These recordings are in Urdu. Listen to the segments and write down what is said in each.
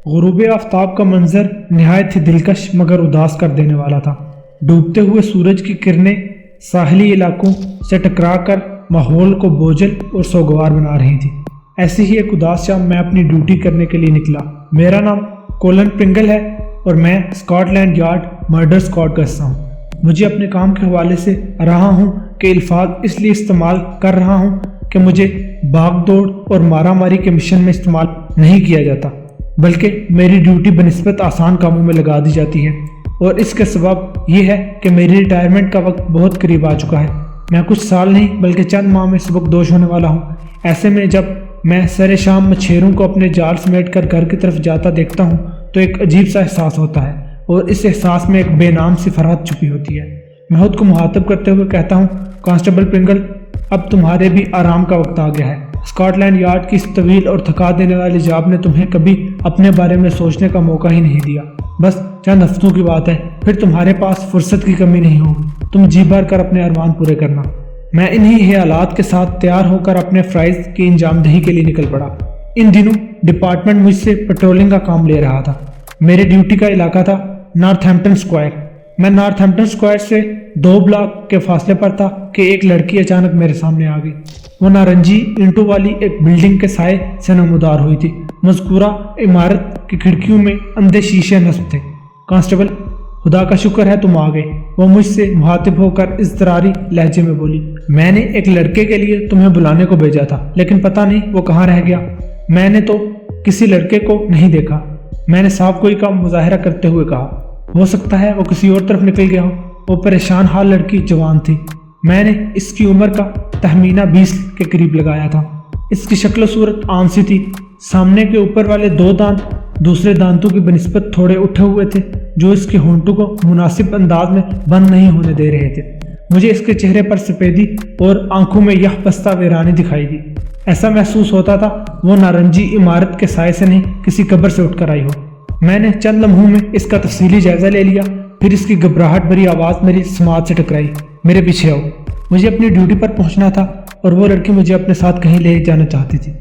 غروب آفتاب کا منظر نہایت ہی دلکش مگر اداس کر دینے والا تھا۔ ڈوبتے ہوئے سورج کی کرنیں ساحلی علاقوں سے ٹکرا کر ماحول کو بوجھل اور سوگوار بنا رہی تھی۔ ایسی ہی ایک اداس شام میں اپنی ڈیوٹی کرنے کے لیے نکلا۔ میرا نام کولن پرنگل ہے اور میں Scotland Yard murder squad کا حصہ ہوں۔ مجھے اپنے کام کے حوالے سے رہا ہوں کہ الفاظ اس لیے استعمال کر رہا ہوں کہ مجھے بھاگ دوڑ اور مارا ماری کے مشن میں استعمال نہیں کیا جاتا، بلکہ میری ڈیوٹی بنسبت آسان کاموں میں لگا دی جاتی ہے، اور اس کا سبب یہ ہے کہ میری ریٹائرمنٹ کا وقت بہت قریب آ چکا ہے۔ میں کچھ سال نہیں بلکہ چند ماہ میں سبکدوش ہونے والا ہوں۔ ایسے میں جب میں سر شام مچھیروں کو اپنے جال سمیٹ کر گھر کی طرف جاتا دیکھتا ہوں تو ایک عجیب سا احساس ہوتا ہے، اور اس احساس میں ایک بے نام سی فرحت چھپی ہوتی ہے۔ میں خود کو مخاطب کرتے ہوئے کہتا ہوں، کانسٹیبل پرنگل، اب تمہارے بھی آرام کا وقت آ گیا ہے۔ اسکاٹ لینڈ یارڈ کی اس طویل اور تھکا دینے والی جاب نے تمہیں کبھی اپنے بارے میں سوچنے کا موقع ہی نہیں دیا۔ بس چند ہفتوں کی بات ہے، پھر تمہارے پاس فرصت کی کمی نہیں ہوگی۔ تم جی بھر کر اپنے ارمان پورے کرنا۔ میں انہی خیالات کے ساتھ تیار ہو کر اپنے فرائض کی انجام دہی کے لیے نکل پڑا۔ ان دنوں ڈپارٹمنٹ مجھ سے پیٹرولنگ کا کام لے رہا تھا۔ میرے ڈیوٹی کا علاقہ تھا نارتھمپٹن اسکوائر۔ میں نارتھمپٹن اسکوائر سے 2 بلاک کے فاصلے پر تھا کہ ایک لڑکی اچانک میرے سامنے آ گئی۔ وہ نارنجی اینٹوں والی ایک بلڈنگ کے سائے سے نمودار ہوئی تھی۔ مذکورہ عمارت کی کھڑکیوں میں اندھے شیشے نصب تھے۔ کانسٹیبل، خدا کا شکر ہے تم آ گئے، وہ مجھ سے مخاطب ہو کر اضطراری لہجے میں بولی۔ میں نے ایک لڑکے کے لیے تمہیں بلانے کو بھیجا تھا، لیکن پتہ نہیں وہ کہاں رہ گیا۔ میں نے تو کسی لڑکے کو نہیں دیکھا، میں نے صاف کوئی کا مظاہرہ کرتے ہوئے کہا۔ ہو سکتا ہے وہ کسی اور طرف نکل گیا ہو۔ وہ پریشان حال لڑکی جوان تھی۔ میں نے اس کی عمر کا تخمینہ 20 کے قریب لگایا تھا۔ اس کی شکل و صورت عام سی تھی۔ سامنے کے اوپر والے 2 دانت دوسرے دانتوں کی بنسبت تھوڑے اٹھے ہوئے تھے، جو اس کے ہونٹوں کو مناسب انداز میں بند نہیں ہونے دے رہے تھے۔ مجھے اس کے چہرے پر سفیدی اور آنکھوں میں یہ پستہ ویرانی دکھائی دی۔ ایسا محسوس ہوتا تھا وہ نارنجی عمارت کے سائے سے نہیں کسی قبر سے اٹھ کر آئی ہو۔ میں نے چند لمحوں میں اس کا تفصیلی جائزہ لے لیا، پھر اس کی گھبراہٹ بھری آواز میری سماعت سے ٹکرائی۔ میرے پیچھے آؤ۔ مجھے اپنی ڈیوٹی پر پہنچنا تھا اور وہ لڑکی مجھے اپنے ساتھ کہیں لے جانا چاہتی تھی۔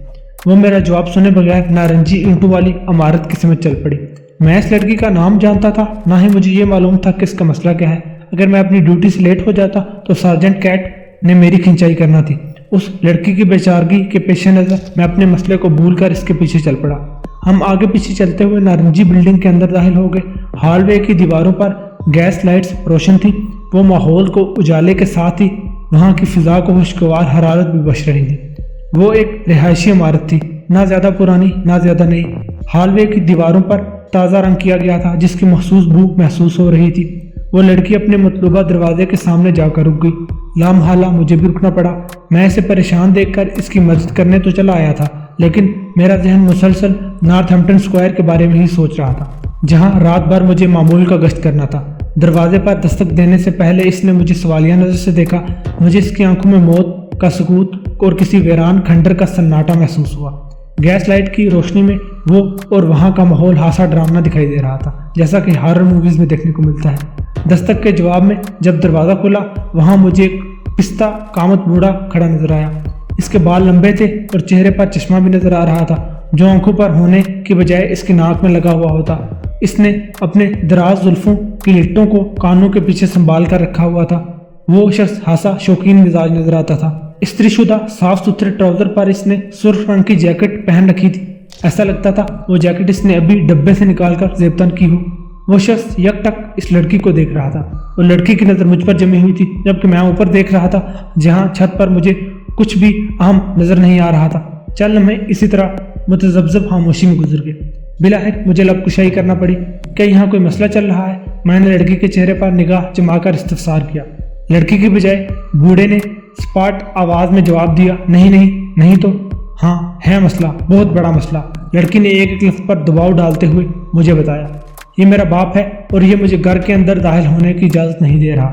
وہ میرا جواب سنے بغیر نارنجی اینٹوں والی عمارت کی سمت چل پڑی۔ میں اس لڑکی کا نام جانتا تھا، نہ ہی مجھے یہ معلوم تھا کہ اس کا مسئلہ کیا ہے۔ اگر میں اپنی ڈیوٹی سے لیٹ ہو جاتا تو سارجنٹ کیٹ نے میری کھنچائی کرنا تھی۔ اس لڑکی کی بیچارگی کے پیش نظر میں اپنے مسئلے کو بھول کر اس کے پیچھے چل پڑا۔ ہم آگے پیچھے چلتے ہوئے نارنجی بلڈنگ کے اندر داخل ہو گئے۔ ہال وے کی دیواروں پر گیس لائٹس روشن تھی۔ وہ ماحول کو اجالے کے ساتھ ہی وہاں کی فضا کو خوشگوار حرارت بھی بخش رہی تھی۔ وہ ایک رہائشی عمارت تھی، نہ زیادہ پرانی نہ زیادہ نئی۔ ہال وے کی دیواروں پر تازہ رنگ کیا گیا تھا، جس کی مخصوص بو محسوس ہو رہی تھی۔ وہ لڑکی اپنے مطلوبہ دروازے کے سامنے جا کر رک گئی۔ لامحالہ مجھے بھی رکنا پڑا۔ میں اسے پریشان دیکھ کر اس کی مدد کرنے تو چلا آیا تھا، لیکن میرا ذہن مسلسل نارتھمپٹن اسکوائر کے بارے میں ہی سوچ رہا تھا، جہاں رات بھر مجھے معمول کا گشت کرنا تھا۔ دروازے پر دستک دینے سے پہلے اس نے مجھے سوالیہ نظر سے دیکھا۔ مجھے اس کی آنکھوں میں موت کا سکوت اور کسی ویران کھنڈر کا سناٹا محسوس ہوا۔ گیس لائٹ کی روشنی میں وہ اور وہاں کا ماحول ہاسا ڈرامنا دکھائی دے رہا تھا، جیسا کہ ہارر موویز میں دیکھنے کو ملتا ہے۔ دستک کے جواب میں جب دروازہ کھلا، وہاں مجھے ایک پستہ قامت بوڑھا کھڑا نظر آیا۔ اس کے بال لمبے تھے اور چہرے پر چشمہ بھی نظر آ رہا تھا، جو آنکھوں پر ہونے کی بجائے اس کی ناک میں لگا ہوا ہوتا۔ اس نے اپنے دراز زلفوں کی لٹوں کو کانوں کے پیچھے سنبھال کر رکھا ہوا تھا۔ وہ شخص ہاسا شوقین مزاج نظر آتا تھا۔ استری شدہ صاف ستھرے ٹراؤزر پر اس نے سرخ رنگ کی جیکٹ پہن رکھی تھی۔ ایسا لگتا تھا وہ جیکٹ اس نے ابھی ڈبے سے نکال کر زیبتن کی ہو۔ وہ شخص یک ٹک اس لڑکی کو دیکھ رہا تھا اور لڑکی کی نظر مجھ پر جمی ہوئی تھی، جبکہ میں اوپر دیکھ رہا تھا جہاں چھت پر مجھے کچھ بھی اہم نظر نہیں آ رہا تھا۔ چل لمحے اسی طرح متذبذب خاموشی میں گزر گئے۔ بلاخر مجھے لب کشائی کرنا پڑی۔ کیا یہاں کوئی مسئلہ چل رہا ہے؟ میں نے لڑکی کے چہرے پر نگاہ جما کر استفسار کیا۔ لڑکی کی بجائے بوڑھے نے سپاٹ آواز میں جواب دیا، نہیں تو ہاں ہے مسئلہ، بہت بڑا مسئلہ۔ لڑکی نے ایک لفظ پر دباؤ ڈالتے ہوئے مجھے بتایا، یہ میرا باپ ہے اور یہ مجھے گھر کے اندر داخل ہونے کی اجازت نہیں دے رہا۔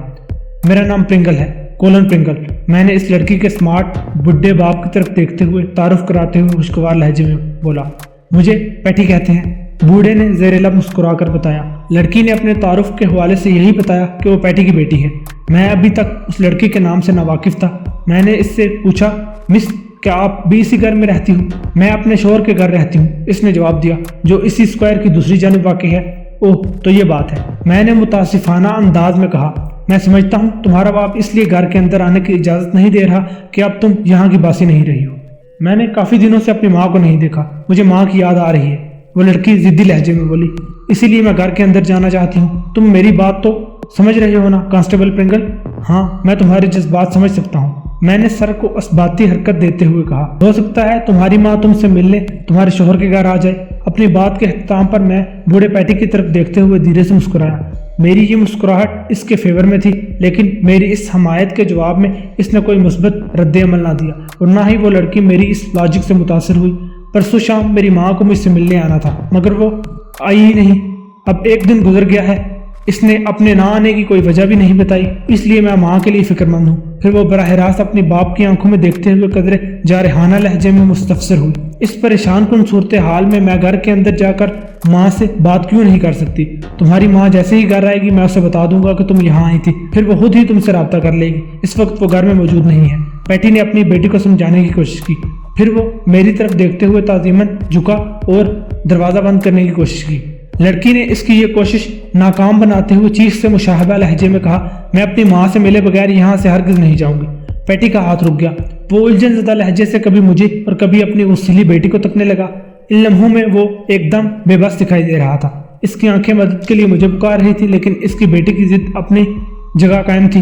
میرا نام پرنگل ہے، کولن پرنگل۔ میں نے اس لڑکی کے سمارٹ بڈھے باپ کی طرف دیکھتے ہوئے تعارف کراتے ہوئے خوشگوار لہجے میں بولا۔ مجھے پیٹی کہتے ہیں، بوڑھے نے زیر لب مسکرا کر بتایا۔ لڑکی نے اپنے تعارف کے حوالے سے یہی بتایا کہ وہ پیٹی کی بیٹی ہے۔ میں ابھی تک اس لڑکی کے نام سے ناواقف تھا۔ میں نے اس سے پوچھا، مس کیا آپ بھی اسی گھر میں رہتی ہوں؟ میں اپنے شوہر کے گھر رہتی ہوں، اس نے جواب دیا، جو اسی اسکوائر کی دوسری جانب واقع ہے۔ اوہ تو یہ بات ہے، میں نے متاسفانہ انداز میں کہا۔ میں سمجھتا ہوں تمہارا باپ اس لیے گھر کے اندر آنے کی اجازت نہیں دے رہا کہ اب تم یہاں کی باسی نہیں رہی ہو۔ میں نے کافی دنوں سے اپنی ماں کو نہیں دیکھا، مجھے ماں کی یاد آ رہی ہے، وہ لڑکی ضدی لہجے میں بولی، اسی لیے میں گھر کے اندر جانا چاہتی ہوں۔ تم میری بات تو سمجھ رہے ہو نا کانسٹیبل پرنگل؟ ہاں میں تمہارے جذبات سمجھ سکتا ہوں، میں نے سر کو اسباتی حرکت دیتے ہوئے کہا۔ ہو سکتا ہے تمہاری ماں تم سے ملنے تمہارے شوہر کے گھر آ جائے۔ اپنی بات کے اختتام پر میں بوڑھے پیٹی کی طرف دیکھتے ہوئے دھیرے سے مسکرایا۔ میری یہ مسکراہٹ اس کے فیور میں تھی، لیکن میری اس حمایت کے جواب میں اس نے کوئی مثبت رد عمل نہ دیا، اور نہ ہی وہ لڑکی میری اس لاجک سے متاثر ہوئی۔ پرسوں شام میری ماں کو مجھ سے ملنے آنا تھا، مگر وہ آئی ہی نہیں۔ اب ایک دن گزر گیا ہے، اس نے اپنے نہ آنے کی کوئی وجہ بھی نہیں بتائی، اس لیے میں ماں کے لیے فکر مند ہوں۔ پھر وہ براہ راست اپنی باپ کی آنکھوں میں دیکھتے ہوئے قدرے جارحانہ لہجے میں مستفسر ہوئی۔ اس پریشان کن صورتحال میں گھر کے اندر جا کر ماں سے بات کیوں نہیں کر سکتی؟ تمہاری ماں جیسے ہی گھر آئے گی میں اسے بتا دوں گا کہ تم یہاں آئی تھی، پھر وہ خود ہی تم سے رابطہ کر لے گی۔ اس وقت وہ گھر میں موجود نہیں ہے۔ پیٹی نے اپنی بیٹی کو سمجھانے کی کوشش کی، پھر وہ میری طرف دیکھتے ہوئے تعظیماً جھکا اور دروازہ بند کرنے کی کوشش کی۔ لڑکی نے اس کی یہ کوشش ناکام بناتے ہوئے چیخ سے مشابہہ لہجے میں کہا، میں اپنی ماں سے ملے بغیر یہاں سے ہرگز نہیں جاؤں گی۔ پیٹی کا ہاتھ رک گیا، وہ الجھن زدہ لہجے سے کبھی مجھے اور کبھی اپنی غصیلی بیٹی کو تکنے لگا۔ ان لمحوں میں وہ ایک دم بے بس دکھائی دے رہا تھا۔ اس کی آنکھیں مدد کے لیے مجھے پکار رہی تھی، لیکن اس کی بیٹی کی ضد اپنی جگہ قائم تھی۔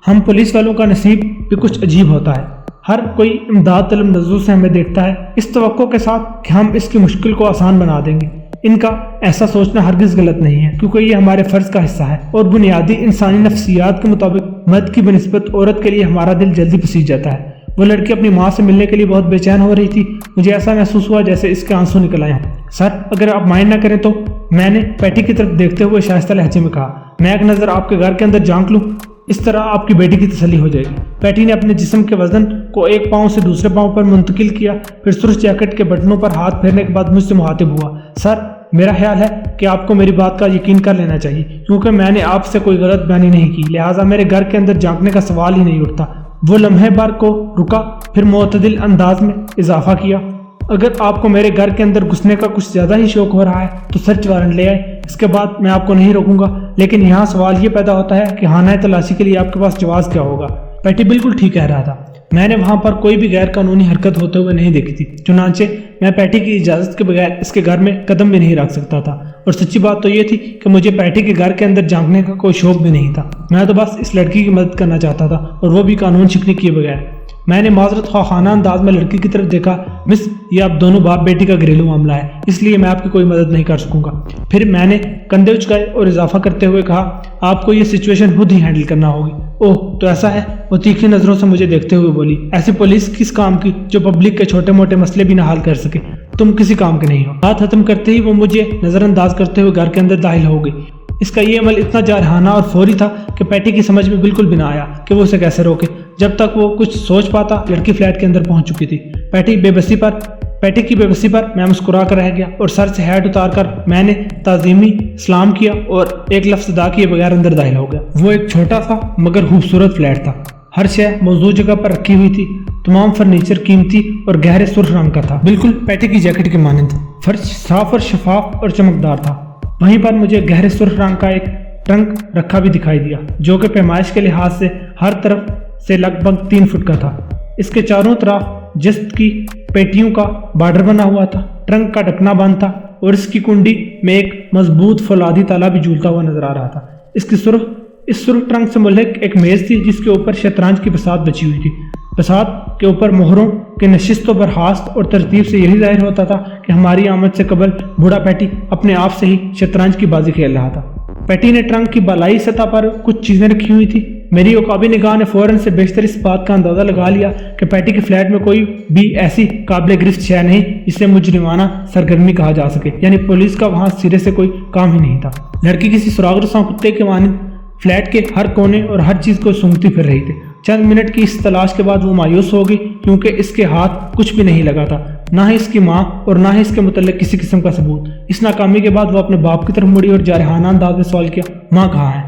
ہم پولیس والوں کا نصیب بھی کچھ عجیب ہوتا ہے، ہر کوئی امداد طلب نظروں سے ہمیں دیکھتا ہے، اس توقع کے ساتھ کہ ہم اس کی مشکل کو آسان بنا دیں گے۔ ان کا ایسا سوچنا ہرگز غلط نہیں ہے، کیونکہ یہ ہمارے فرض کا حصہ ہے، اور بنیادی انسانی نفسیات کے مطابق مرد کی بنسبت عورت کے لیے ہمارا دل جلدی پسیج جاتا ہے۔ وہ لڑکی اپنی ماں سے ملنے کے لیے بہت بے چین ہو رہی تھی، مجھے ایسا محسوس ہوا جیسے اس کے آنسو نکل آئے ہیں۔ سر اگر آپ مائنڈ نہ کریں تو، میں نے پیٹی کی طرف دیکھتے ہوئے شائستہ لہجے میں کہا، میں ایک نظر آپ کے گھر کے اندر جھانک لوں، اس طرح آپ کی بیٹی کی تسلی ہو جائے گی۔ پیٹی نے اپنے جسم کے وزن کو ایک پاؤں سے دوسرے پاؤں پر منتقل کیا، پھر سرخ جیکٹ کے بٹنوں پر ہاتھ پھیرنے کے بعد مجھ سے مخاطب ہوا، سر میرا خیال ہے کہ آپ کو میری بات کا یقین کر لینا چاہیے، کیونکہ میں نے آپ سے کوئی غلط بیانی نہیں کی، لہٰذا میرے گھر کے اندر جھانکنے کا سوال ہی نہیں اٹھتا۔ وہ لمحے بھر کو رکا، پھر معتدل انداز میں اضافہ کیا، اگر آپ کو میرے گھر کے اندر گھسنے کا کچھ زیادہ ہی شوق ہو رہا ہے تو سرچ وارنٹ لے آئے، اس کے بعد میں آپ کو نہیں روکوں گا، لیکن یہاں سوال یہ پیدا ہوتا ہے کہ خانہ تلاشی کے لیے آپ کے پاس جواز کیا ہوگا؟ پیٹی بالکل ٹھیک کہہ رہا تھا، میں نے وہاں پر کوئی بھی غیر قانونی حرکت ہوتے ہوئے نہیں دیکھی تھی، چنانچہ میں پیٹی کی اجازت کے بغیر اس کے گھر میں قدم بھی نہیں رکھ سکتا تھا، اور سچی بات تو یہ تھی کہ مجھے پیٹی کے گھر کے اندر جھانکنے کا کوئی شوق بھی نہیں تھا، میں تو بس اس لڑکی کی مدد کرنا چاہتا تھا، اور وہ بھی قانون شکنی کیے بغیر۔ میں نے معذرت خواہانہ انداز میں لڑکی کی طرف دیکھا، مس یہ آپ دونوں باپ بیٹی کا گھریلو معاملہ ہے، اس لیے میں آپ کی کوئی مدد نہیں کر سکوں گا۔ پھر میں نے کندھے اچکائے اور اضافہ کرتے ہوئے کہا، آپ کو یہ سچویشن خود ہی ہینڈل کرنا ہوگی۔ اوہ تو ایسا ہے؟ وہ تیکھی نظروں سے مجھے دیکھتے ہوئے بولی، ایسی پولیس کس کام کی جو پبلک کے چھوٹے موٹے مسئلے بھی نہ حل کر سکے؟ تم کسی کام کے نہیں ہو۔ بات ختم کرتے ہی وہ مجھے نظر انداز کرتے ہوئے گھر کے اندر داخل ہو گئی۔ اس کا یہ عمل اتنا جارحانہ اور فوری تھا کہ پیٹی کی سمجھ میں بالکل بھی نہ آیا کہ وہ اسے کیسے روکے۔ جب تک وہ کچھ سوچ پاتا لڑکی فلیٹ کے اندر پہنچ چکی تھی۔ پیٹی کی بے بسی پر میں مسکرا کر رہ گیا، اور سر سے ہیٹ اتار کر میں نے تعظیمی سلام کیا اور ایک لفظ ادا کیے بغیر اندر داخل ہو گیا۔ وہ ایک چھوٹا سا مگر خوبصورت فلیٹ تھا، ہر شے موضوع جگہ پر رکھی ہوئی تھی، تمام فرنیچر قیمتی اور گہرے سرخ رنگ کا تھا، بالکل پیٹی کی جیکٹ کے مانند۔ فرش صاف اور شفاف اور چمکدار تھا، وہیں پر مجھے گہرے سرخ رنگ کا ایک ٹرنک رکھا بھی دکھائی دیا، جو کہ پیمائش کے لحاظ سے ہر طرف سے لگ بھگ 3 فٹ کا تھا۔ اس کے چاروں طرف جست کی پیٹیوں کا بارڈر بنا ہوا تھا، ٹرنک کا ڈھکنا بند تھا، اور اس کی کنڈی میں ایک مضبوط فولادی تالا بھی جھولتا ہوا نظر آ رہا تھا۔ اس سرخ ٹرنک سے ملحق ایک میز تھی، جس کے اوپر شطرنج کی بساط بچی ہوئی تھی۔ بساط کے اوپر مہروں کے نشست و برخاست اور ترتیب سے یہی ظاہر ہوتا تھا کہ ہماری آمد سے قبل بوڑھا پیٹی اپنے آپ سے ہی شطرنج کی بازی کھیل رہا تھا۔ پیٹی نے ٹرنک کی بالائی سطح پر کچھ چیزیں رکھی ہوئی تھی۔ میری عقابی نگاہ نے فوراً سے بیشتر اس بات کا اندازہ لگا لیا کہ پیٹی کے فلیٹ میں کوئی بھی ایسی قابل گرفت شے نہیں جسے مجرمانہ سرگرمی کہا جا سکے، یعنی پولیس کا وہاں سرے سے کوئی کام ہی نہیں تھا۔ لڑکی کسی سراغ رساں کتے کے مانند فلیٹ کے ہر کونے اور ہر چیز کو سونگتی پھر رہی تھی۔ چند منٹ کی اس تلاش کے بعد وہ مایوس ہو گئی، کیونکہ اس کے ہاتھ کچھ بھی نہیں لگا تھا، نہ ہی اس کی ماں اور نہ ہی اس کے متعلق کسی قسم کا ثبوت۔ اس ناکامی کے بعد وہ اپنے باپ کی طرف مڑی اور جارحانہ انداز میں سوال کیا، ماں کہاں ہے؟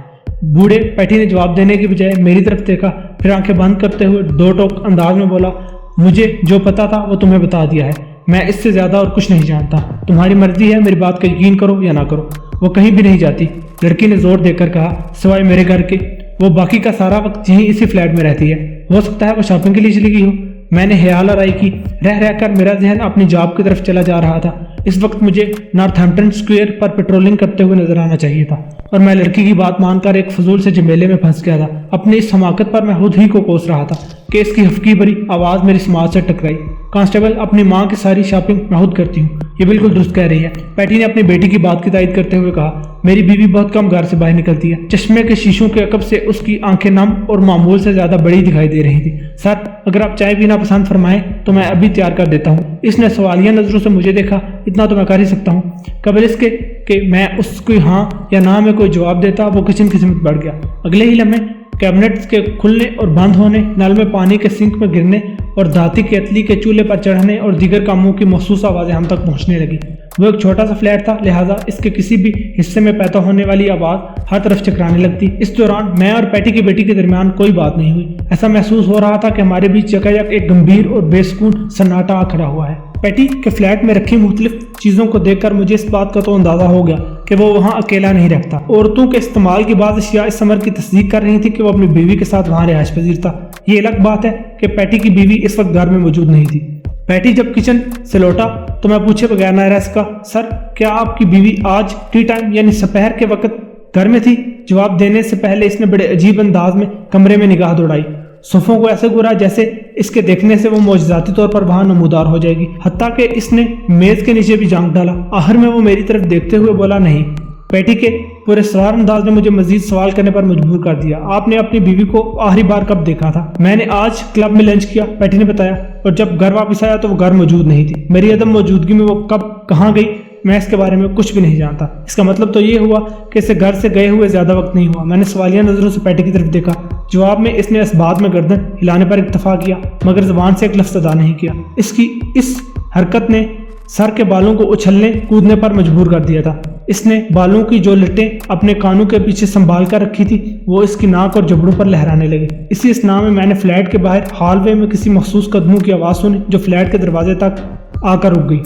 بوڑھے پیٹی نے جواب دینے کی بجائے میری طرف دیکھا، پھر آنکھیں بند کرتے ہوئے 2 ٹوک انداز میں بولا، مجھے جو پتا تھا وہ تمہیں بتا دیا ہے، میں اس سے زیادہ اور کچھ نہیں جانتا، تمہاری مرضی ہے میری بات کا یقین کرو یا نہ کرو۔ وہ کہیں بھی نہیں جاتی، لڑکی نے زور دے کر کہا، سوائے میرے گھر کے۔ وہ باقی کا سارا وقت یہیں اسی فلیٹ میں رہتی ہے، ہو سکتا ہے وہ شاپنگ کے لیے چلی گئی ہو۔ میں نے خیال آرائی کی، رہ کر میرا ذہن اپنی جاب کی طرف چلا جا رہا تھا۔ اس وقت مجھے نارتھ ہیمپٹن اسکوائر پر پیٹرولنگ کرتے ہوئے نظر آنا چاہیے تھا، اور میں لڑکی کی بات مان کر ایک فضول سے جھمیلے میں پھنس گیا تھا۔ اپنی اس حماقت پر میں خود ہی کو کوس رہا تھا کہ اس کی ہفکی بھری آواز میری سماعت سے ٹکرائی۔ کانسٹیبل، اپنی ماں کی ساری شاپنگ میں خود کرتی ہوں، یہ بالکل درست کہہ رہی ہے، پیٹی نے اپنی بیٹی کی بات کی تائید کرتے ہوئے کہا۔ میری بیوی بہت کم گھر سے باہر نکلتی ہے۔ چشمے کے شیشوں کے عقب سے اس کی آنکھیں نم اور معمول سے زیادہ بڑی دکھائی دے رہی تھی۔ سر، اگر آپ چائے پینا پسند فرمائیں تو میں ابھی تیار کر دیتا ہوں۔ اس نے سوالیہ نظروں سے مجھے دیکھا، اتنا تو میں کر ہی سکتا ہوں۔ قبل اس کے کہ میں اس کو ہاں یا نہ میں کوئی جواب دیتا، وہ کچن کی سمت بڑھ گیا۔ اگلے ہی لمحے کیبنٹس کے کھلنے اور بند ہونے، نل میں پانی کے سنک میں گرنے اور دھاتی کیتلی کے چولہے پر چڑھنے اور دیگر کاموں کی مخصوص آوازیں ہم تک پہنچنے لگی۔ وہ ایک چھوٹا سا فلیٹ تھا، لہٰذا اس کے کسی بھی حصے میں پیدا ہونے والی آواز ہر طرف چکرانے لگتی۔ اس دوران میں اور پیٹی کی بیٹی کے درمیان کوئی بات نہیں ہوئی۔ ایسا محسوس ہو رہا تھا کہ ہمارے بیچ یکایک ایک گمبھیر اور بے سکون سناٹا آ کھڑا ہوا ہے۔ پیٹی کے فلیٹ میں رکھی مختلف چیزوں کو دیکھ کر مجھے اس بات کا تو اندازہ ہو گیا کہ وہ وہاں اکیلا نہیں رہتا۔ عورتوں کے استعمال کی بعض اشیاء اس امر کی تصدیق کر رہی تھی کہ وہ اپنی بیوی کے ساتھ وہاں رہائش پذیر تھا۔ یہ الگ بات ہے کہ پیٹی کی بیوی اس وقت گھر میں موجود نہیں تھی۔ پیٹی جب کچن سے لوٹا تو میں پوچھے بغیر نہ رہ سکا، سر، کیا آپ کی بیوی آج ٹی ٹائم یعنی سپہر کے وقت گھر میں تھی؟ جواب دینے سے پہلے اس نے بڑے عجیب انداز میں کمرے میں نگاہ دوڑائی، صفوں کو ایسے گھورا جیسے اس کے دیکھنے سے وہ معجزاتی طور پر وہاں نمودار ہو جائے گی، حتیٰ کہ اس نے میز کے نیچے بھی جھانک ڈالا۔ آخر میں وہ میری طرف دیکھتے ہوئے بولا، نہیں۔ پیٹی کے پراسرار انداز نے مجھے مزید سوال کرنے پر مجبور کر دیا، آپ نے اپنی بیوی کو آخری بار کب دیکھا تھا؟ میں نے آج کلب میں لنچ کیا، پیٹی نے بتایا، اور جب گھر واپس آیا تو وہ گھر موجود نہیں تھی۔ میری عدم موجودگی میں وہ کب کہاں گئی میں اس کے بارے میں کچھ بھی نہیں جانتا۔ اس کا مطلب تو یہ ہوا کہ اسے گھر سے گئے ہوئے زیادہ وقت نہیں ہوا۔ میں نے سوالیہ نظروں سے پیٹی کی طرف دیکھا۔ جواب میں اس نے اس بات میں گردن ہلانے پر اکتفا کیا، مگر زبان سے ایک لفظ ادا نہیں کیا۔ اس کی اس حرکت نے سر کے بالوں کو اچھلنے کودنے پر مجبور کر دیا تھا۔ اس نے بالوں کی جو لٹیں اپنے کانوں کے پیچھے سنبھال کر رکھی تھی وہ اس کی ناک اور جبڑوں پر لہرانے لگی۔ اسی اسنا میں نے فلیٹ کے باہر ہال وے میں کسی مخصوص قدموں کی آواز سنی جو فلیٹ کے دروازے تک آ کر رک گئی۔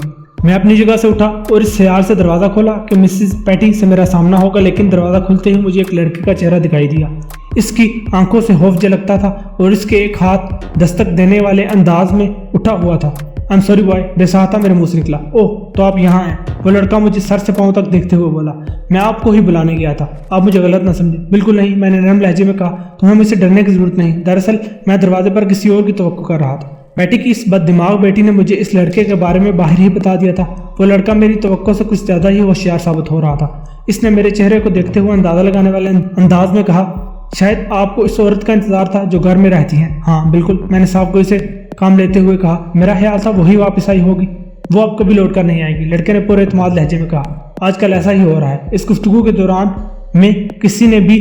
میں اپنی جگہ سے اٹھا اور اس خیال سے دروازہ کھولا کہ مسز پیٹی سے میرا سامنا ہوگا، لیکن دروازہ کھلتے ہی مجھے ایک لڑکے کا چہرہ دکھائی دیا۔ اس کی آنکھوں سے خوف جھلکتا تھا اور اس کے ایک ہاتھ دستک دینے والے انداز میں اٹھا ہوا تھا۔ I'm sorry boy، بے ساہتا میرے منہ سے نکلا۔ اوہ، تو آپ یہاں ہیں؟ وہ لڑکا مجھے سر سے پاؤں تک دیکھتے ہوئے بولا۔ میں آپ کو ہی بلانے گیا تھا، آپ مجھے غلط نہ سمجھیں۔ بالکل نہیں، میں نے نرم لہجے میں کہا، تمہیں مجھ سے ڈرنے کی ضرورت نہیں، دراصل میں دروازے پر کسی اور کی توقع کر رہا تھا۔ بیٹی کی اس بد دماغ بیٹی نے مجھے اس لڑکے کے بارے میں باہر ہی بتا دیا تھا۔ وہ لڑکا میری توقع سے کچھ زیادہ ہی ہوشیار ثابت ہو رہا تھا۔ اس نے میرے چہرے کو دیکھتے ہوئے اندازہ لگانے والے انداز میں کہا، شاید آپ کو اس عورت کا انتظار تھا جو گھر میں رہتی ہیں۔ ہاں بالکل، میں نے صاحب کو اسے کام لیتے ہوئے کہا، میرا خیال تھا وہی واپس آئی ہوگی، وہ اب کبھی لوٹ کر نہیں آئے گی، لڑکے نے پورے اعتماد لہجے میں کہا۔ آج کل ایسا ہی ہو رہا ہے۔ اس گفتگو کے دوران میں کسی نے بھی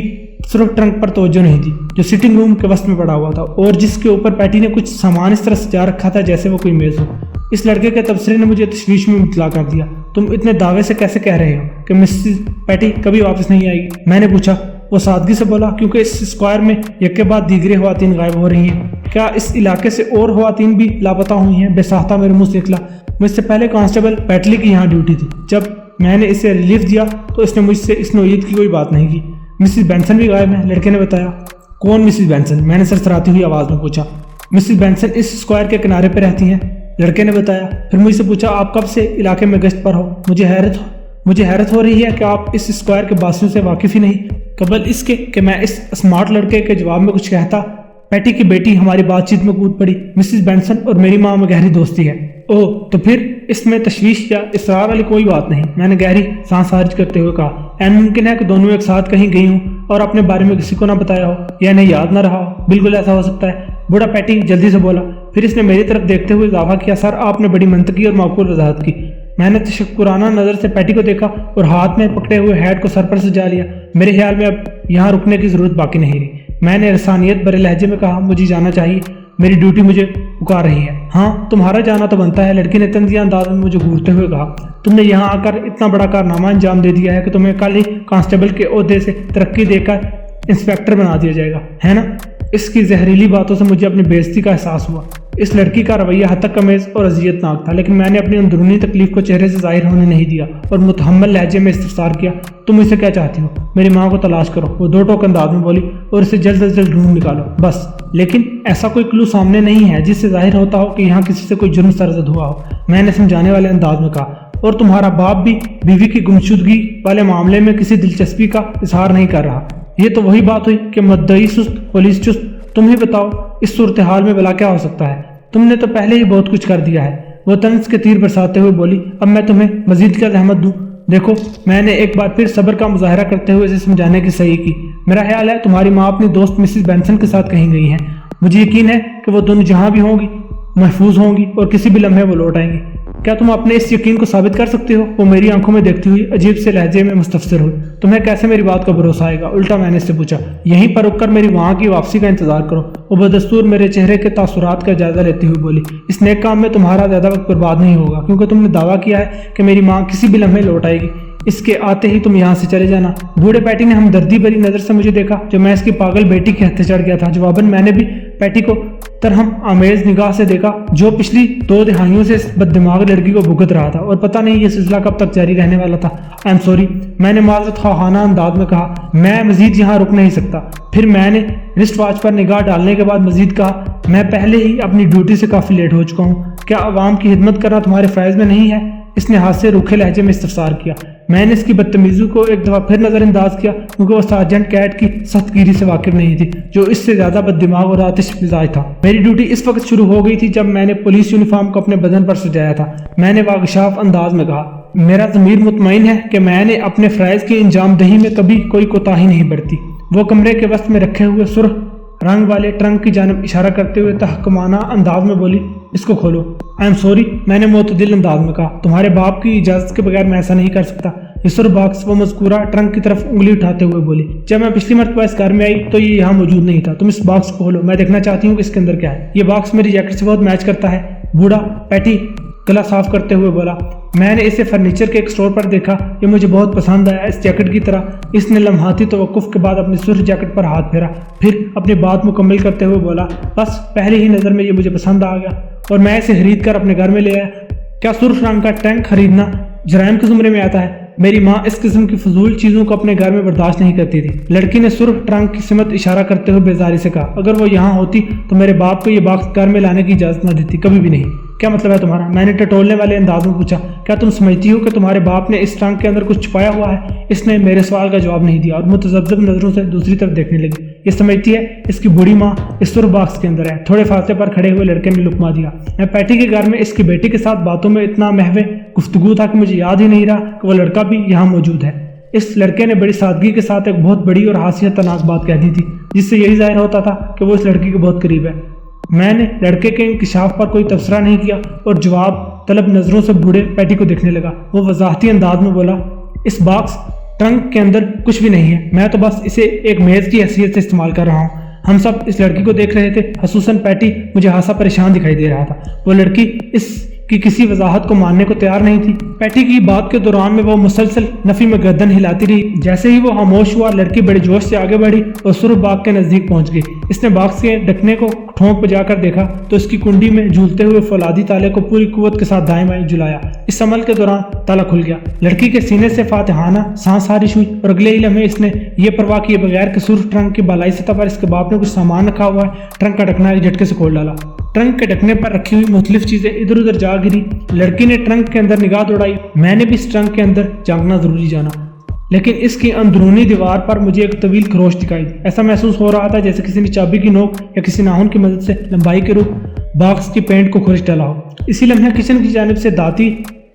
صرف ٹرنک پر توجہ نہیں دی جو سٹنگ روم کے وسط میں پڑا ہوا تھا اور جس کے اوپر پیٹی نے کچھ سامان اس طرح سجا رکھا تھا جیسے وہ کوئی میز ہو۔ اس لڑکے کے تبصرے نے مجھے تشویش میں مبتلا کر دیا۔ تم اتنے دعوے سے کیسے کہہ رہے ہو کہ مسز پیٹی کبھی واپس نہیں آئے گی؟ میں نے پوچھا۔ وہ سادگی سے بولا، کیونکہ اس اسکوائر میں یک کے بعد دیگرے خواتین غائب ہو رہی ہیں۔ کیا اس علاقے سے اور خواتین بھی لاپتہ ہوئی ہیں؟ بے ساختہ میرے منہ سے نکلا۔ مجھ سے پہلے کانسٹیبل پیٹلی کی یہاں ڈیوٹی تھی۔ جب میں نے اسے ریلیف دیا تو اس نے مجھ سے اس نوعیت کی کوئی بات نہیں کی۔ مسز بینسن بھی غائب ہیں، لڑکے نے بتایا۔ کون مسز بینسن؟ میں نے سرسراتی ہوئی آواز میں پوچھا۔ مسز بینسن اس اسکوائر کے کنارے پہ رہتی ہیں، لڑکے نے بتایا۔ پھر مجھ سے پوچھا، آپ کب سے علاقے میں گشت پر ہو؟ مجھے حیرت ہو رہی ہے کہ آپ اس اسکوائر کے باسیوں سے واقف ہی نہیں۔ قبل اس کے کہ میں اس اسمارٹ لڑکے کے جواب میں کچھ کہتا، پیٹی کی بیٹی ہماری بات چیت میں کود پڑی۔ مسز بینسن اور میری ماں میں گہری دوستی ہے۔ اوہ، تو پھر اس میں تشویش یا اصرار والی کوئی بات نہیں، میں نے گہری سانس خارج کرتے ہوئے کہا۔ این ممکن ہے کہ دونوں ایک ساتھ کہیں گئی ہوں اور اپنے بارے میں کسی کو نہ بتایا ہو یا انہیں یاد نہ رہا ہو۔ بالکل ایسا ہو سکتا ہے، بوڑھا پیٹی جلدی سے بولا۔ پھر اس نے میری طرف دیکھتے ہوئے اضافہ کیا، سر آپ نے بڑی منطقی اور معقول وضاحت کی۔ میں نے تشکرانہ نظر سے پیٹی کو دیکھا اور ہاتھ میں پکڑے ہوئے ہیڈ کو سر پر سجا لیا۔ میرے خیال میں اب یہاں رکنے کی ضرورت باقی نہیں رہی۔ میں نے رسانیت بھرے لہجے میں کہا، مجھے جانا چاہیے، میری ڈیوٹی مجھے پکار رہی ہے۔ ہاں، تمہارا جانا تو بنتا ہے، لڑکی نے تنزیہ انداز میں مجھے گھورتے ہوئے کہا۔ تم نے یہاں آ کر اتنا بڑا کارنامہ انجام دے دیا ہے کہ تمہیں کل ہی کانسٹیبل کے عہدے سے ترقی دے کر انسپیکٹر بنا دیا جائے گا، ہے نا؟ اس کی زہریلی باتوں سے مجھے اپنی بے عزتی کا احساس ہوا۔ اس لڑکی کا رویہ حد امیز اور اذیت ناک تھا، لیکن میں نے اپنی اندرونی تکلیف کو چہرے سے ظاہر ہونے نہیں دیا اور متحمل لہجے میں استفسار کیا، تم اسے کیا چاہتی ہو؟ میری ماں کو تلاش کرو، وہ دو ٹوک انداز میں بولی، اور اسے جلد از جلد ڈھونڈ نکالو بس۔ لیکن ایسا کوئی کلو سامنے نہیں ہے جس سے ظاہر ہوتا ہو کہ یہاں کسی سے کوئی جرم سرزد ہوا ہو، میں نے سمجھانے والے انداز میں کہا، اور تمہارا باپ بھی بیوی کی گمشدگی والے معاملے میں کسی دلچسپی کا اظہار نہیں کر رہا۔ یہ تو وہی بات ہوئی کہ مدعی سست پولیس چست۔ تم ہی بتاؤ اس صورتحال میں بلا کیا ہو سکتا ہے؟ تم نے تو پہلے ہی بہت کچھ کر دیا ہے، وہ طنز کے تیر برساتے ہوئے بولی۔ اب میں تمہیں مزید کیا زحمت دوں؟ دیکھو، میں نے ایک بار پھر صبر کا مظاہرہ کرتے ہوئے اسے سمجھانے کی صحیح کی۔ میرا خیال ہے تمہاری ماں اپنی دوست مسز بینسن کے ساتھ کہیں گئی ہیں۔ مجھے یقین ہے کہ وہ دونوں جہاں بھی ہوں گی محفوظ ہوں گی اور کسی بھی لمحے وہ لوٹ آئیں گی۔ کیا تم اپنے اس یقین کو ثابت کر سکتے ہو؟ وہ میری آنکھوں میں دیکھتی ہوئی عجیب سے لہجے میں مستفسر ہوئی۔ تمہیں کیسے میری بات کا بھروسہ آئے گا؟ الٹا میں نے اس سے پوچھا۔ یہیں پر رک کر میری وہاں کی واپسی کا انتظار کرو۔ وہ بدستور میرے چہرے کے تاثرات کا جائزہ لیتی ہوئی بولی۔ اس نیک کام میں تمہارا زیادہ وقت برباد نہیں ہوگا، کیونکہ تم نے دعویٰ کیا ہے کہ میری ماں کسی بھی لمحے لوٹ آئے گی۔ اس کے آتے ہی تم یہاں سے چلے جانا۔ بوڑھے پیٹی نے ہمدردی بھری نظر سے مجھے دیکھا جو میں اس کی پاگل بیٹی کے ہتھے چڑھ گیا تھا۔ جواباً میں نے بھی پیٹی کو ترہم آمیز نگاہ سے دیکھا، جو پچھلی 2 دہائیوں سے اس بد دماغ لڑکی کو بھگت رہا تھا، اور پتہ نہیں یہ سلسلہ کب تک جاری رہنے والا تھا۔ آئی ایم سوری، میں نے معذرت خواہانہ انداز میں کہا، میں مزید یہاں رک نہیں سکتا۔ پھر میں نے رسٹ واچ پر نگاہ ڈالنے کے بعد مزید کہا، میں پہلے ہی اپنی ڈیوٹی سے کافی لیٹ ہو چکا ہوں۔ کیا عوام کی خدمت کرنا تمہارے فرائض میں نہیں ہے؟ اس نے ہاتھ سے روکھے لہجے میں استفسار کیا۔ میں نے اس کی بدتمیزی کو ایک دفعہ پھر نظر انداز کیا، کیونکہ وہ سارجنٹ کیٹ کی سخت گیری سے واقف نہیں تھی، جو اس سے زیادہ بد دماغ اور آتش مزاج تھا۔ میری ڈیوٹی اس وقت شروع ہو گئی تھی جب میں نے پولیس یونیفارم کو اپنے بدن پر سجایا تھا۔ میں نے واگشاف انداز میں کہا، میرا ضمیر مطمئن ہے کہ میں نے اپنے فرائض کی انجام دہی میں کبھی کوئی کوتاہی نہیں برتی۔ وہ کمرے کے وسط میں رکھے ہوئے سرخ رنگ والے ٹرنک کی جانب اشارہ کرتے ہوئے تحکمانہ انداز میں بولی، اس کو کھولو۔ آئی ایم سوری، میں نے معتدل انداز میں کہا، تمہارے باپ کی اجازت کے بغیر میں ایسا نہیں کر سکتا۔ یہ سرخ باکس، وہ مذکورہ ٹرنک کی طرف انگلی اٹھاتے ہوئے بولی، جب میں پچھلی مرتبہ اس گھر میں آئی تو یہ یہاں موجود نہیں تھا۔ تم اس باکس کو کھولو، میں دیکھنا چاہتی ہوں کہ اس کے اندر کیا ہے۔ یہ باکس میری جیکٹ سے بہت میچ کرتا ہے، بوڑھا پیٹی گلا صاف کرتے ہوئے بولا۔ میں نے اسے فرنیچر کے ایک اسٹور پر دیکھا، یہ مجھے بہت پسند آیا، اس جیکٹ کی طرح۔ اس نے لمحاتی توقف کے بعد اپنی سرخ جیکٹ پر ہاتھ پھیرا، پھر اپنی بات مکمل کرتے ہوئے بولا، بس پہلی ہی نظر میں یہ مجھے پسند آ گیا اور میں اسے خرید کر اپنے گھر میں لے آیا۔ کیا سرخ رنگ کا ٹینک خریدنا جرائم کے زمرے میں آتا ہے؟ میری ماں اس قسم کی فضول چیزوں کو اپنے گھر میں برداشت نہیں کرتی تھی۔ لڑکی نے سرخ ٹرنک کی سمت اشارہ کرتے ہوئے بیزاری سے کہا، اگر وہ یہاں ہوتی تو میرے باپ کو یہ باکس گھر میں لانے کی اجازت نہ دیتی، کبھی بھی نہیں۔ کیا مطلب ہے تمہارا؟ میں نے ٹٹولنے والے انداز میں پوچھا۔ کیا تم سمجھتی ہو کہ تمہارے باپ نے اس ٹرنک کے اندر کچھ چھپایا ہوا ہے؟ اس نے میرے سوال کا جواب نہیں دیا اور متذبذب نظروں سے دوسری طرف دیکھنے لگی۔ یہ سمجھتی ہے اس کی بوڑھی ماں اس سرخ باکس کے اندر ہے۔ تھوڑے فاصلے پر کھڑے ہوئے لڑکے نے لقمہ دیا۔ میں پیٹی کے گھر میں اس کی بیٹی کے ساتھ باتوں میں اتنا محو گفتگو تھا کہ مجھے یاد ہی نہیں رہا کہ وہ لڑکا بھی یہاں موجود ہے۔ اس لڑکے نے بڑی سادگی کے ساتھ ایک بہت بڑی اور حیثیت تناک بات کہہ دی تھی، جس سے یہی ظاہر ہوتا تھا کہ وہ اس لڑکی کے بہت قریب ہے۔ میں نے لڑکے کے انکشاف پر کوئی تبصرہ نہیں کیا اور جواب طلب نظروں سے بوڑھے پیٹی کو دیکھنے لگا۔ وہ وضاحتی انداز میں بولا، اس باکس ٹرنک کے اندر کچھ بھی نہیں ہے، میں تو بس اسے ایک میز کی حیثیت سے استعمال کر رہا ہوں۔ ہم سب اس لڑکی کو دیکھ رہے تھے، خصوصاً پیٹی مجھے خاصا پریشان دکھائی دے رہا تھا۔ وہ لڑکی اس کی کسی وضاحت کو ماننے کو تیار نہیں تھی۔ پیٹی کی بات کے دوران میں وہ مسلسل نفی میں گردن ہلاتی رہی۔ جیسے ہی وہ خاموش ہوا، لڑکی بڑے جوش سے آگے بڑھی اور سرخ باغ کے نزدیک پہنچ گئی۔ اس نے باکس کے ڈھکنے کو ٹھونک بجا کر دیکھا تو اس کی کنڈی میں جھولتے ہوئے فولادی تالے کو پوری قوت کے ساتھ دائیں بائیں جلایا۔ اس عمل کے دوران تالا کھل گیا۔ لڑکی کے سینے سے فاتحانہ سانس خارج ہوئی اور اگلے ہی لمحے اس نے یہ پرواہ کیے بغیر کہ سرخ ٹرنک کی بالائی سطح پر اس کے باپ نے کچھ سامان رکھا ہوا ہے، ٹرنک کا ڈھکنا ایک جھٹکے سے کھول ڈالا۔ ٹرنک کے ڈھکنے پر رکھی ہوئی مختلف چیزیں ادھر ادھر جا گری۔ لڑکی نے ٹرنک کے اندر نگاہ دوڑائی۔ میں نے بھی اس ٹرنک کے اندر جھانکنا ضروری جانا، لیکن اس کی اندرونی دیوار پر مجھے ایک طویل خروش دکھائی دی۔ ایسا محسوس ہو رہا تھا جیسے کسی نے چابی کی نوک یا کسی ناخن کی مدد سے لمبائی کے روپ باکس کی پینٹ کو کھرچ ڈالا ہو۔ اسی لمحے کچن کی جانب سے داتی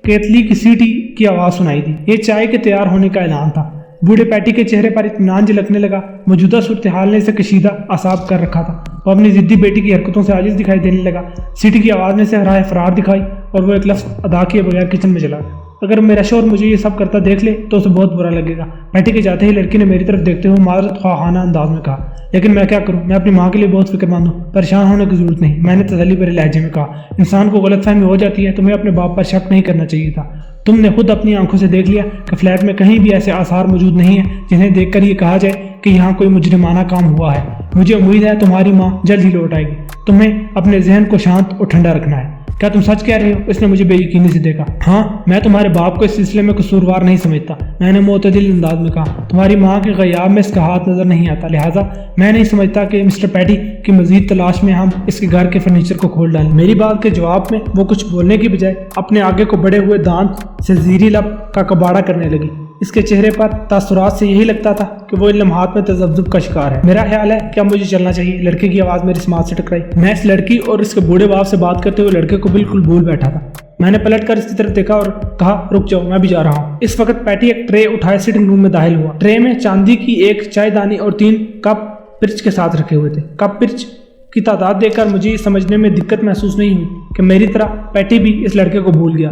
کیتلی کی سیٹی کی آواز سنائی دی۔ یہ چائے کے تیار ہونے کا اعلان تھا۔ بوڑھے پیٹی کے چہرے پر اطمینان جھلکنے لگا۔ موجودہ صورتحال نے اسے کشیدہ اعصاب کر رکھا تھا۔ وہ اپنی ضدی بیٹی کی حرکتوں سے عاجز دکھائی دینے لگا۔ سیٹی کی آواز نے اسے راہ فرار دکھائی اور وہ ایک لفظ ادا کیے بغیر کچن میں چلا گیا۔ اگر میرا شوہر مجھے یہ سب کرتا دیکھ لے تو اسے بہت برا لگے گا۔ پیٹی کے جاتے ہی لڑکی نے میری طرف دیکھتے ہوئے معذرت خواہانہ انداز میں کہا، لیکن میں کیا کروں، میں اپنی ماں کے لیے بہت فکر مند ہوں، پریشان ہونے کی ضرورت نہیں۔ میں نے تسلی بھرے لہجے میں کہا، انسان کو غلط فہمی ہو جاتی ہے، تمہیں اپنے باپ پر شک نہیں کرنا چاہیے تھا۔ تم نے خود اپنی آنکھوں سے دیکھ لیا کہ فلیٹ میں کہیں بھی ایسے آثار موجود نہیں ہیں جنہیں دیکھ کر یہ کہا جائے کہ یہاں کوئی مجرمانہ کام ہوا ہے۔ مجھے امید ہے تمہاری ماں جلد ہی لوٹ آئے گی۔ تمہیں اپنے ذہن کو شانت اور ٹھنڈا رکھنا ہے۔ کیا تم سچ کہہ رہے ہو؟ اس نے مجھے بے یقینی سے دیکھا۔ ہاں، میں تمہارے باپ کو اس سلسلے میں قصوروار نہیں سمجھتا، میں نے معتدل انداز میں کہا۔ تمہاری ماں کے غیاب میں اس کا ہاتھ نظر نہیں آتا، لہٰذا میں نہیں سمجھتا کہ مسٹر پیٹی کی مزید تلاش میں ہم اس کے گھر کے فرنیچر کو کھول ڈالیں۔ میری بات کے جواب میں وہ کچھ بولنے کی بجائے اپنے آگے کو بڑے ہوئے دانت سے زیریں لب کا کباڑا کرنے لگی۔ اس کے چہرے پر تاثرات سے یہی لگتا تھا کہ وہ ان لمحات میں تذبذب کا شکار ہے۔ میرا خیال ہے کہ اب مجھے چلنا چاہیے۔ لڑکے کی آواز میری سماعت سے ٹکرائی۔ میں اس لڑکی اور اس کے بوڑھے باپ سے بات کرتے ہوئے لڑکے کو بالکل بھول بیٹھا تھا۔ میں نے پلٹ کر اس کی طرف دیکھا اور کہا، رک جاؤ، میں بھی جا رہا ہوں۔ اس وقت پیٹی ایک ٹرے اٹھائے سٹنگ روم میں داخل ہوا۔ ٹرے میں چاندی کی ایک چائے دانی اور 3 کپ پرچ کے ساتھ رکھے ہوئے تھے۔ کپ پرچ کی تعداد دیکھ کر مجھے یہ سمجھنے میں دقت محسوس نہیں ہوئی کہ میری طرح پیٹی بھی اس لڑکے کو بھول گیا۔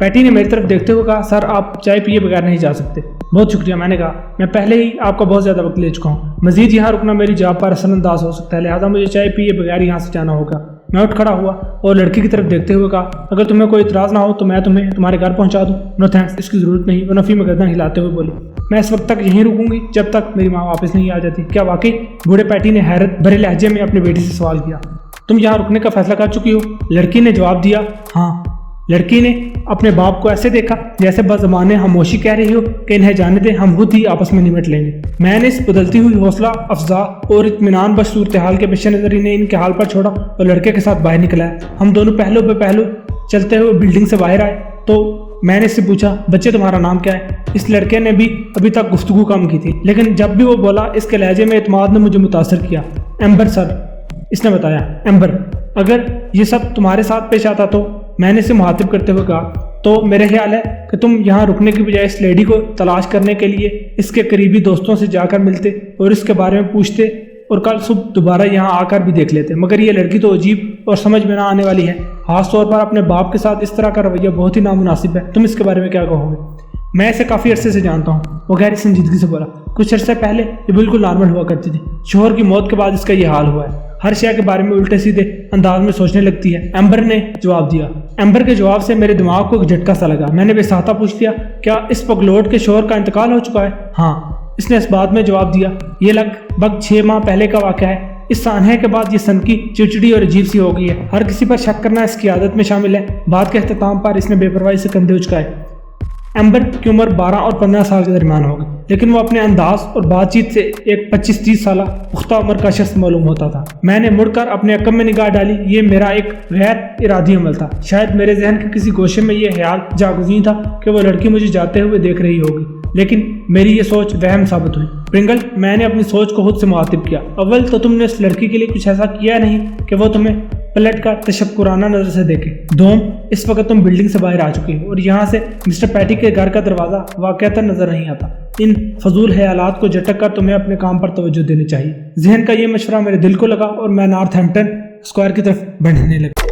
پیٹی نے میری طرف دیکھتے ہوئے کہا، سر آپ چائے پیے بغیر نہیں جا سکتے۔ بہت شکریہ، میں نے کہا، میں پہلے ہی آپ کا بہت زیادہ وقت لے چکا ہوں، مزید یہاں رکنا میری جاب پر اثر انداز ہو سکتا ہے، لہٰذا مجھے چائے پیے بغیر یہاں سے جانا ہوگا۔ میں اٹھ کھڑا ہوا اور لڑکی کی طرف دیکھتے ہوئے کہا، اگر تمہیں کوئی اعتراض نہ ہو تو میں تمہیں تمہارے گھر پہنچا دوں۔ نو تھینکس، اس کی ضرورت نہیں، وہ نفی میں گردن ہلاتے ہوئے بولی۔ میں اس وقت تک یہیں رکوں گی جب تک میری ماں واپس نہیں آ جاتی۔ کیا واقعی؟ بوڑھے پیٹی نے حیرت بھرے لہجے میں اپنی بیٹی سے سوال کیا۔ تم یہاں رکنے کا فیصلہ کر چکی ہو؟ لڑکی نے جواب دیا، ہاں۔ لڑکی نے اپنے باپ کو ایسے دیکھا جیسے بزمانے خاموشی کہہ رہی ہو کہ انہیں جانے دیں، ہم خود ہی آپس میں نمٹ لیں گے۔ میں نے اس بدلتی ہوئی حوصلہ افزا اور اطمینان بخش صورتحال کے پیش نظر انہیں ان کے حال پر چھوڑا اور لڑکے کے ساتھ باہر نکلا ہے۔ ہم دونوں پہلو پہ پہلو چلتے ہوئے بلڈنگ سے باہر آئے تو میں نے اس سے پوچھا، بچے تمہارا نام کیا ہے؟ اس لڑکے نے بھی ابھی تک گفتگو کم کی تھی، لیکن جب بھی وہ بولا اس کے لہجے میں اعتماد نے مجھے متاثر کیا۔ ایمبر سر، اس نے بتایا۔ ایمبر، اگر یہ سب تمہارے ساتھ پیش آتا تو؟ میں نے اسے مخاطب کرتے ہوئے کہا، تو میرا خیال ہے کہ تم یہاں رکنے کی بجائے اس لیڈی کو تلاش کرنے کے لیے اس کے قریبی دوستوں سے جا کر ملتے اور اس کے بارے میں پوچھتے اور کل صبح دوبارہ یہاں آ کر بھی دیکھ لیتے۔ مگر یہ لڑکی تو عجیب اور سمجھ میں نہ آنے والی ہے، خاص طور پر اپنے باپ کے ساتھ اس طرح کا رویہ بہت ہی نامناسب ہے۔ تم اس کے بارے میں کیا کہو گے؟ میں اسے کافی عرصے سے جانتا ہوں، وہ گہری سنجیدگی سے بولا۔ کچھ عرصے پہلے یہ بالکل نارمل ہوا کرتی تھی، شوہر کی موت کے بعد اس کا یہ حال ہوا ہے، ہر شے کے بارے میں الٹے سیدھے انداز میں سوچنے لگتی ہے۔ ایمبر نے جواب دیا۔ ایمبر کے جواب سے میرے دماغ کو ایک جھٹکا سا لگا۔ میں نے بے ساختہ پوچھ لیا، کیا اس پگلوٹ کے شوہر کا انتقال ہو چکا ہے؟ ہاں، اس نے اس بات میں جواب دیا، یہ لگ بھگ 6 ماہ پہلے کا واقعہ ہے۔ اس سانحے کے بعد یہ سنکی، چڑچڑی اور عجیب سی ہو گئی ہے، ہر کسی پر شک کرنا اس کی عادت میں شامل ہے۔ بات کے اختتام پر اس نے بے پرواہی سے کندھے اچکائے۔ ایمبر کی عمر 12 اور 15 سال کے درمیان ہوگی، لیکن وہ اپنے انداز اور بات چیت سے ایک 25-30 سالہ پختہ عمر کا شخص معلوم ہوتا تھا۔ میں نے مڑ کر اپنے عقب میں نگاہ ڈالی۔ یہ میرا ایک غیر ارادی عمل تھا، شاید میرے ذہن کے کسی گوشے میں یہ خیال جاگزیں تھا کہ وہ لڑکی مجھے جاتے ہوئے دیکھ رہی ہوگی، لیکن میری یہ سوچ وہم ثابت ہوئی۔ پرنگل، میں نے اپنی سوچ کو خود سے مخاطب کیا، اول تو تم نے اس لڑکی کے لیے کچھ ایسا کیا نہیں کہ وہ تمہیں پلٹ کر تشکرانہ نظر سے دیکھے۔ دوم، اس وقت تم بلڈنگ سے باہر آ چکی ہو اور یہاں سے مسٹر پیٹی کے گھر کا دروازہ واقعتاً نظر نہیں آتا۔ ان فضول خیالات کو جھٹک کر تمہیں اپنے کام پر توجہ دینی چاہیے۔ ذہن کا یہ مشورہ میرے دل کو لگا اور میں نارتھ ہیمپٹن اسکوائر کی طرف بڑھنے لگا۔